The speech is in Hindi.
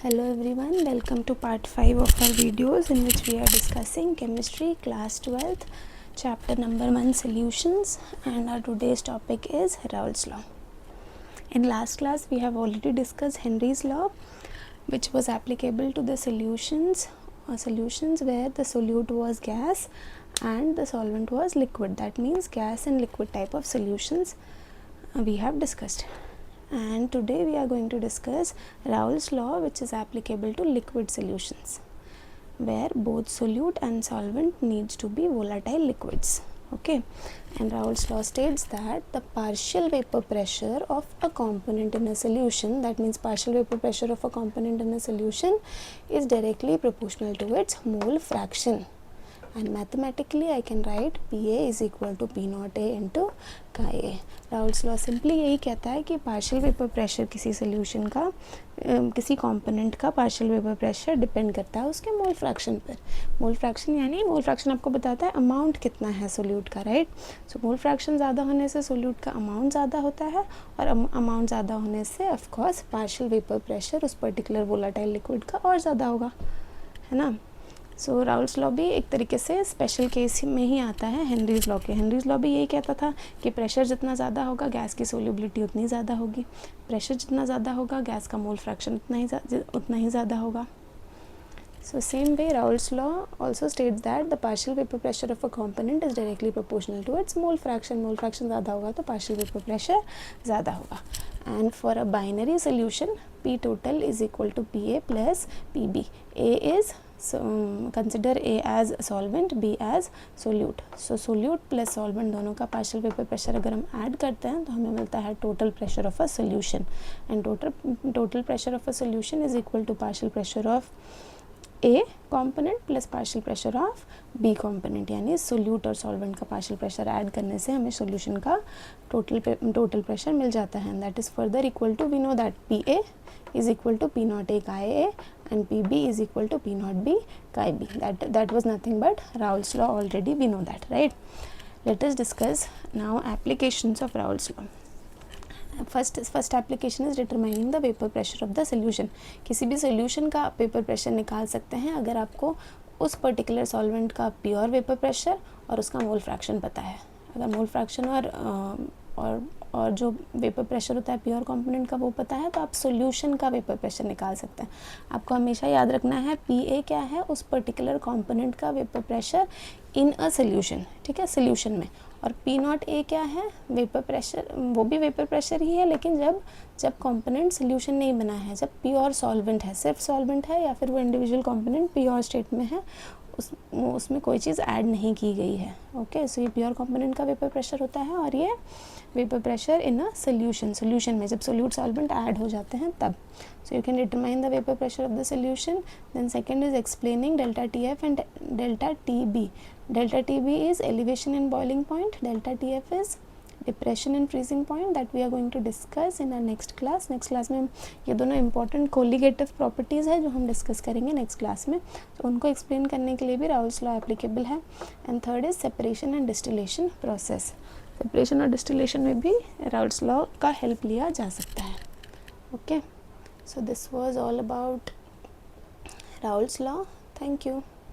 Hello everyone, welcome to part 5 of our videos in which we are discussing chemistry class 12th chapter number 1 solutions, and our today's topic is Raoult's law. In last class we have already discussed Henry's law, which was applicable to the solutions where the solute was gas and the solvent was liquid. That means gas and liquid type of solutions we have discussed. And today we are going to discuss Raoult's law, which is applicable to liquid solutions where both solute and solvent needs to be volatile liquids. Okay, and Raoult's law states that the partial vapor pressure of a component in a solution, that means partial vapor pressure of a component in a solution, is directly proportional to its mole fraction. And mathematically I can write PA is equal to P naught A into Chi A. Raoult's law simply यही कहता है कि पार्शियल वेपर प्रेशर किसी सोल्यूशन का किसी कंपोनेंट का पार्शियल वेपर प्रेशर डिपेंड करता है उसके मोल फ्रैक्शन पर. मोल फ्रैक्शन यानी मोल फ्रैक्शन आपको बताता है अमाउंट कितना है सोल्यूट का, राइट. सो मोल फ्रैक्शन ज़्यादा होने से सोल्यूट का अमाउंट ज़्यादा होता है और अमाउंट ज़्यादा होने से ऑफकोर्स पार्शियल वेपर प्रेशर उस पर्टिकुलर वोलाटाइल लिक्विड का और ज़्यादा होगा, है ना. सो राउल्ट्स लॉ भी एक तरीके से स्पेशल केस में ही आता है हेनरीज लॉ के. हेनरीज लॉ भी यही कहता था कि प्रेशर जितना ज़्यादा होगा गैस की सोल्यूबिलिटी उतनी ज़्यादा होगी, प्रेशर जितना ज़्यादा होगा गैस का मोल फ्रैक्शन उतना ही ज़्यादा होगा. So same way Raoult's law also states that the partial vapor pressure of a component is directly proportional to its mole fraction. Mole fraction ज़्यादा होगा तो partial vapor pressure ज़्यादा होगा. And for a binary solution, P total is equal to PA plus PB. A is consider A as solvent, B as solute. So solute plus solvent दोनों का partial vapor pressure अगर हम add करते हैं तो हमें मिलता है total pressure of a solution. And total pressure of a solution is equal to partial pressure of A component plus partial pressure of B component. यानी solute और solvent का partial pressure add करने से हमें solution का total pressure मिल जाता है. And that is further equal to, we know that PA is equal to P naught A Chi A and PB is equal to P naught B Chi B. That was nothing but Raoult's law already, we know that, right. Let us discuss now applications of Raoult's law. First application is determining the vapour pressure of the solution. किसी भी सोल्यूशन का आप वेपर प्रेशर निकाल सकते हैं अगर आपको उस पर्टिकुलर सॉल्वेंट का प्योर वेपर प्रेशर और उसका मोल फ्रैक्शन पता है. अगर मोल फ्रैक्शन और जो वेपर प्रेशर होता है प्योर कंपोनेंट का वो पता है तो आप सॉल्यूशन का वेपर प्रेशर निकाल सकते हैं. आपको हमेशा याद रखना है PA क्या है, उस पर्टिकुलर कंपोनेंट का vapour pressure in a solution, ठीक है, सोल्यूशन में. और P नॉट A क्या है, वेपर प्रेशर, वो भी वेपर प्रेशर ही है लेकिन जब कंपोनेंट सोल्यूशन नहीं बना है, जब प्योर सॉल्वेंट है, सिर्फ सॉल्वेंट है या फिर वो इंडिविजुअल कंपोनेंट प्योर स्टेट में है, उसमें कोई चीज़ ऐड नहीं की गई है. ओके, सो ये प्योर कंपोनेंट का वेपर प्रेशर होता है और ये vapour pressure in a solution में जब सोल्यूट सॉल्वेंट ऐड हो जाते हैं तब. So you can determine the vapour pressure of the solution. Then second is explaining delta TF and delta TB. Delta TB is elevation in boiling point, delta TF is depression in freezing point. That we are going to discuss in our next class. Next class में ये दोनों इंपॉर्टेंट कोलिगेटिव प्रॉपर्टीज़ है जो हम डिस्कस करेंगे नेक्स्ट क्लास में. तो उनको एक्सप्लेन करने के लिए भी राउल्ट्स लॉ एप्लीकेबल है. And third is separation and distillation process. Separation और डिस्टिलेशन में भी राउल्ट्स लॉ का हेल्प लिया जा सकता है. Okay, so this was all about Raoult's law. Thank you.